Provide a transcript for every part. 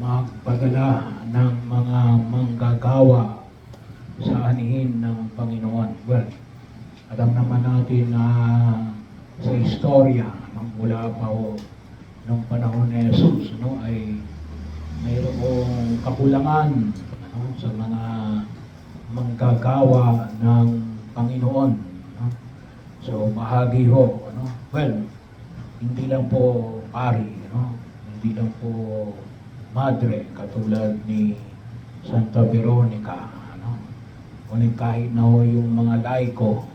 magpadala ng mga manggagawa sa anihin ng Panginoon. Well, alam naman natin na sa istorya mula pa ho nung panahon ni Jesus, ay mayroong kakulangan sa mga manggagawa ng Panginoon. So bahagi ho, well, hindi lang po pari, hindi lang po madre katulad ni Santa Veronica, ngunit kahit na ho yung mga laiko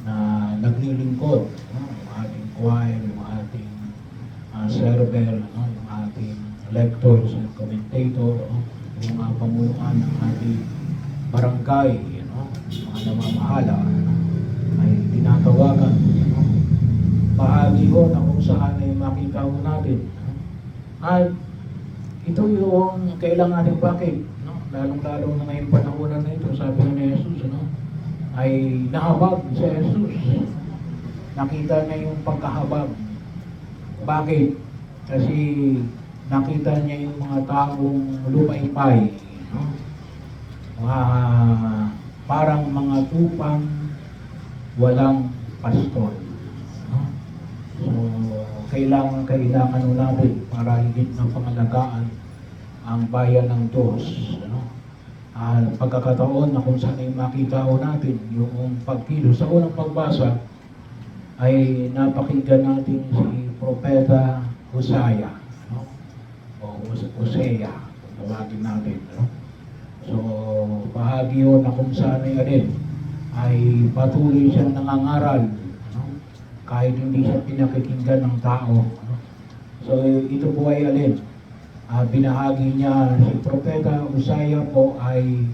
na naglilingkod, yung ating choir, yung ating server, yung ating lectors and commentator, yung mga pamunuan ng ating barangay, mga namamahala, ay tinatawagan. Bahagi ho na kung saan ay makita ho natin. At ito yung kailangan natin bakit, lalong-lalo na ngayong panahonan na ito, sabi ni Jesus, ay nahabag si Jesus. Nakita niya yung pagkahabag. Bakit? Kasi nakita niya yung mga taong lupaipay, parang mga tupang walang pastor. So, kailangan natin para higit ng pangalagaan ang bayan ng Diyos. Pagkakataon na kung saan ay makita ho natin yung pagkilos. Sa unang pagbasa ay napakinggan natin si Propeta Hosea, o Hosea, kung tawagin natin. So, bahagi ho na kung saan ay patuloy siyang nangangaral, kahit hindi siya pinakikinggan ng tao. So, ito po ay binahagi niya si Propeta Hosea po ay,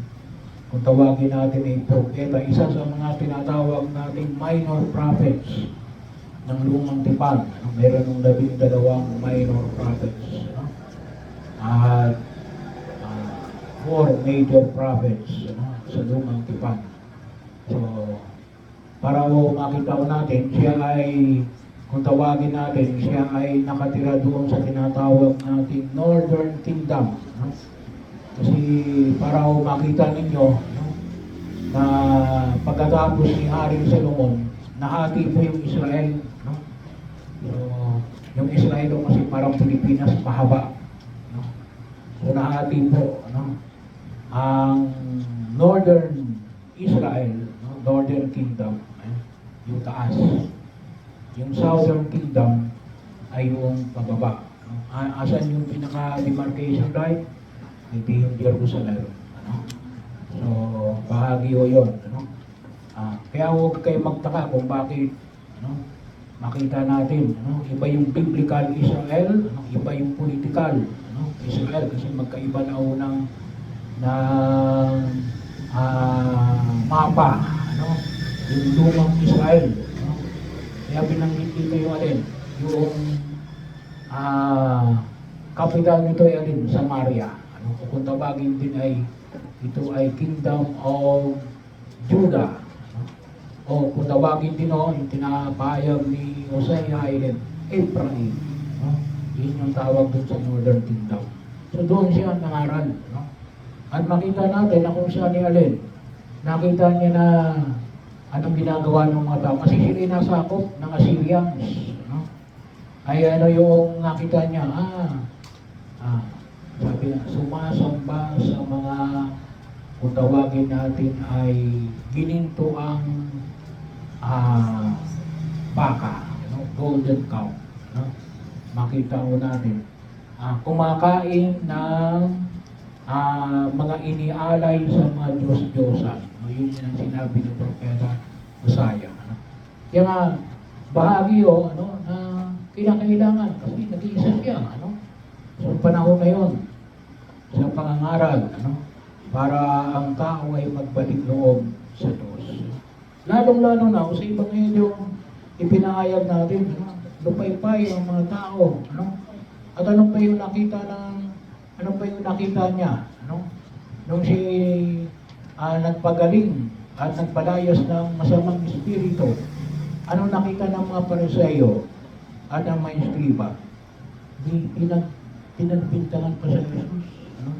kung tawagin natin ay propeta, isa sa mga tinatawag nating minor prophets ng Lumang Tipan. Meron ng 12 minor prophets. At 4 major prophets sa Lumang Tipan. So, para makita ko natin, siya ay, kung tawagin natin, siya ay nakatira doon sa tinatawag nating Northern Kingdom. Kasi para makita ninyo na pagkatapos ni Haring Solomon, nahati po yung Israel. So, yung Israel kasi parang Pilipinas, mahaba. So nahati po ang Northern Israel, Northern Kingdom, yung taas. Yung Southern Kingdom ay yung pababa. Asan yung pinaka-demarcation line? Hindi yung Jerusalem. So, bahagi ho yun. Kaya huwag kayo magtaka kung bakit makita natin. Iba yung biblical Israel, iba yung political Israel, kasi magkaiba na ho ng mapa. Yung lumang Israel. Kaya binanggit dito yung yung capital nito ay Samaria. Kung tawagin din ay ito ay Kingdom of Judah. O kung tawagin din yung tinapayag ni Hosea ay Ephraim. Yun yung tawag dun sa Northern Kingdom. So doon siya nangaral. At makita natin na kung saan nakita niya na anong ginagawa ng mga tao. Kasi sila nasakop ng Assyrians. Ay yung nakita niya, sabi niya, sumasamba sa mga, kung tawagin natin ay gininto ang baka, golden cow. Makita mo natin, kumakain ng mga inialay sa mga Diyos-Diyosan. Yun yung sinabi ng Propeta Hosea. Kaya nga, bahagi na kailangan kasi nag-iisa siya. So, panahon na yun, sa pangangaral, para ang tao ay magbalik loob sa Diyos. Lalong-lalo na, sa ibang ngayon yung ipinahayag natin, lupay-pay ang mga tao. At ano pa yung nakita niya? Nung si nagpagaling at nagpalayas ng masamang espiritu, ano nakita ng mga Pariseo at ng mga Eskriba? pinagbintangan pa sa Jesus. Ano?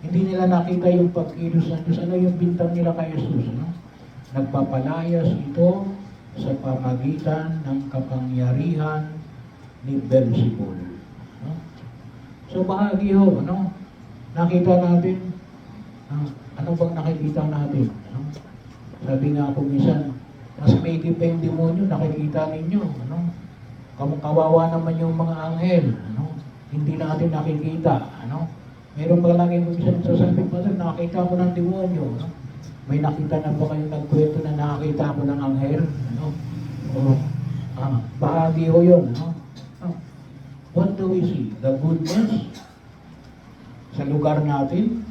Hindi nila nakita yung pagkilos ng Diyos. Ano yung bintang nila kay Jesus? Ano? Nagpapalayas ito sa pamagitan ng kapangyarihan ni Beelzebul. Ano? So bahagi ho, ano? Nakita natin, ano bang nakikita natin? Ano? Sabi nga ako minsan, mas maigi pa yung demonyo, nakikita ninyo. Ano? Kawawa naman yung mga anghel. Ano? Hindi natin nakikita. Ano? Meron pa lang yung minsan sasabi pa rin, nakakita ko ng demonyo. Ano? May nakita na ba kayong nagkwento na nakakita ko ng anghel? Ano? O, bahagi ho yun. Ano? What do we see? The goodness sa lugar natin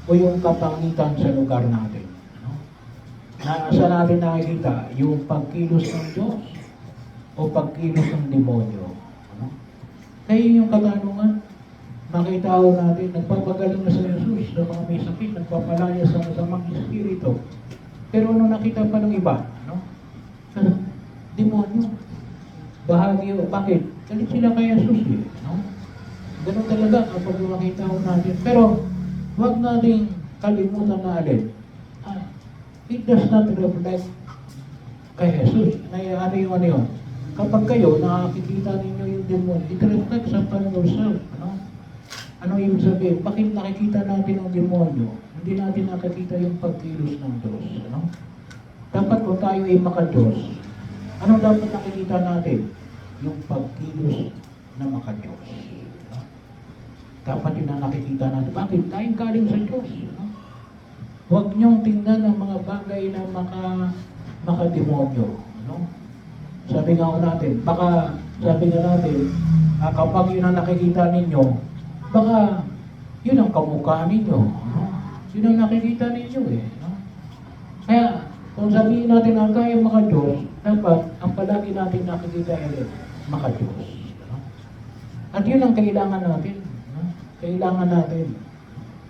o yung kapangitan sa lugar natin? Ano? Saan natin nakikita? Yung pagkilos ng Diyos o pagkilos ng demonyo? Ano? Kaya yung katanungan, makita ho natin, nagpapagaling na sa Jesus sa mga may sakit, nagpapalaya sa masamang espiritu. Pero ano nakita pa ng iba? Ano? Demonyo. Bahagi ho. Bakit? Galit sila kay Jesus eh. No? Ganun talaga kapag makita ho natin. Pero, huwag nating kalimutan na alin. It does not reflect kay Jesus. Ano yun? Kapag kayo nakikita ninyo yung demon, it reflects upon yourself. Ano? Ano yung sabihin? Bakit nakikita natin ang demonyo? Hindi natin nakikita yung pagkilos ng Diyos. Ano? Dapat kung tayo ay maka-Diyos, ano dapat nakikita natin? Yung pagkilos na maka-Diyos. Ano? Dapat yun ang nakikita natin. Bakit? Tayong galing sa Diyos. Ano? Huwag niyong tingnan ang mga bagay na maka-demonyo. Ano? Sabi nga natin, baka sabi nga natin, kapag yun ang nakikita ninyo, baka yun ang kamukha ninyo. No? Yun ang nakikita ninyo eh. No? Kaya, kung sabihin natin ang kaya maka-Diyos, dapat ang palagi natin nakikita ay maka-Diyos. No? At yun ang kailangan natin. No? Kailangan natin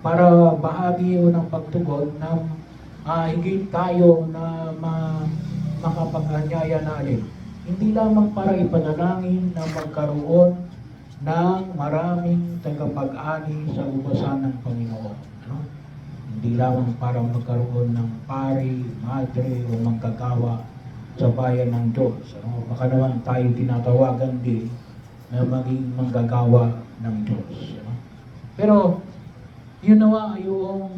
para bahagi yun ng pagtugon na higit tayo na makapag-anyaya natin. Hindi lamang para ipanalangin na magkaroon ng maraming tagapag-ani sa ubasan ng Panginoon. No? Hindi lamang para magkaroon ng pari, madre o manggagawa sa bayan ng Diyos. No? Baka naman tayo tinatawagan din na maging manggagawa ng Diyos. No? Pero yun nawa yung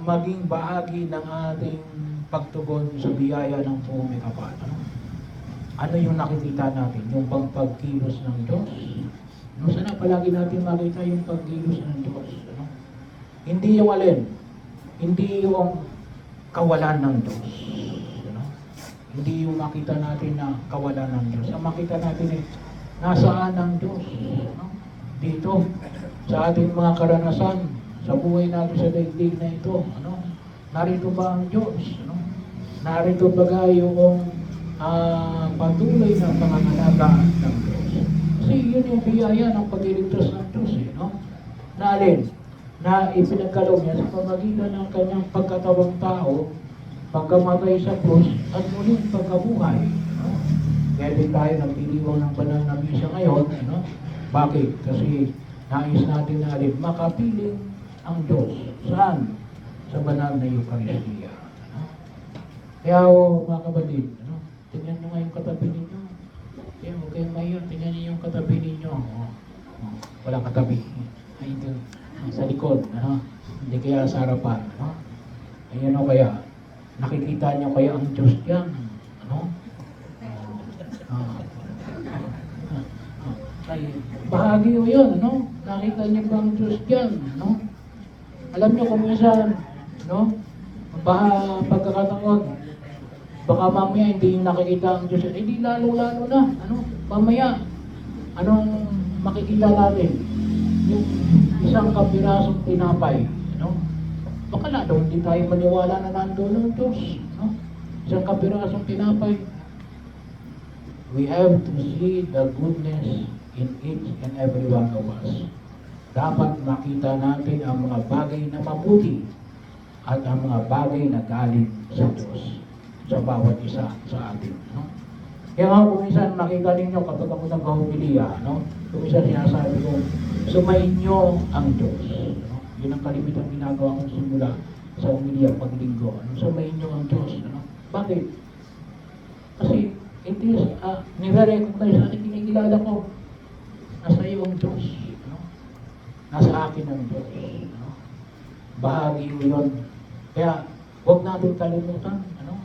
maging bahagi ng ating pagtugon sa biyaya ng buong kapal. Ano yung nakikita natin? Yung pagkilos ng Diyos. No, sana palagi natin makita yung pagkilos ng Diyos. No? Hindi yung alin. Hindi yung kawalan ng Diyos. No? Hindi yung makita natin na kawalan ng Diyos. Ang makita natin eh, nasaan ang Diyos? No? Dito, sa ating mga karanasan, sa buhay natin sa daigdig na ito. Ano? Narito ba ang Diyos? Ano? Narito ba yung patuloy na pangangalaga ng Diyos? Kasi yun yung biyaya ng pagliligtas ng Diyos. No? Na alin? Na ipinagkaloob niya sa pamagitan ng kanyang pagkatawang tao, pagkamatay sa krus, at muling pagkabuhay. No? Kaya din tayo nagtiliwang ng banal na misa ngayon. No? Bakit? Kasi nais natin na alin, makapiling ang Diyos. Saan? Sa banal na Eucharistia. No? Kaya mga kapatid, tingnan nyo nga yung katabi ninyo. Kaya huwag kayong mahiyon. Tingnan nyo yung katabi ninyo. Walang katabi. Ay, ito. Sa likod. Hindi kaya sa harapan. Ayan o kaya. Nakikita nyo kaya ang Diyos dyan. Ay, bahagi o yun. Nakita nyo ba ang Diyos dyan? Alam nyo kung minsan, pagkakataon, baka mamaya hindi yung nakikita ang Diyos. Hindi lalo-lalo na. Mamaya, anong makikita natin? Yung isang kapirasong tinapay. Baka lalo hindi tayo maniwala na nandoon ang Diyos. Isang kapirasong tinapay. We have to see the goodness in each and every one of us. Dapat makita natin ang mga bagay na mabuti at ang mga bagay na galing sa Diyos sa bawat isa sa atin. Kaya nga kung minsan makita ninyo kapag ako nag-homilia, no? Kung minsan sinasabi ko, sumainyo ang Diyos. No? Yun ang kalimitang ginagawa kong simula sa homilia paglinggo. Ano? Sumainyo ang Diyos. Ano? Bakit? Kasi it is, nire-recognize natin, kinikilala ko, nasa iyo ang Diyos. No? Nasa akin ang Diyos. No? Bahagi mo yun. Kaya, huwag natin kalimutan. Ano?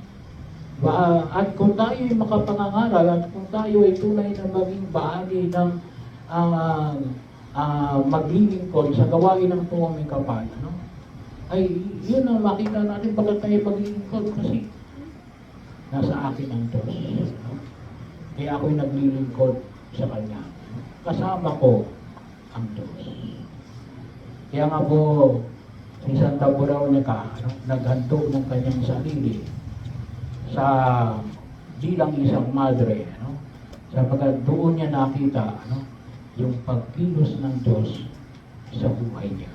At kung tayo ay makapangangaral, at kung tayo ay tunay na maging bahagi ng maglilingkod sa gawain ng tumaming kapal, ano? Ay yun ang makita natin bakit tayo maglilingkod kasi nasa akin ang Diyos. No? Kaya ako'y naglilingkod sa Kanya. Kasama ko ang Diyos. Kaya nga po, si Santa Veronica, ano, naghanto ng kanyang sarili sa bilang isang madre, ano, sapagkat doon niya nakita ano, yung pagkilos ng Diyos sa buhay niya.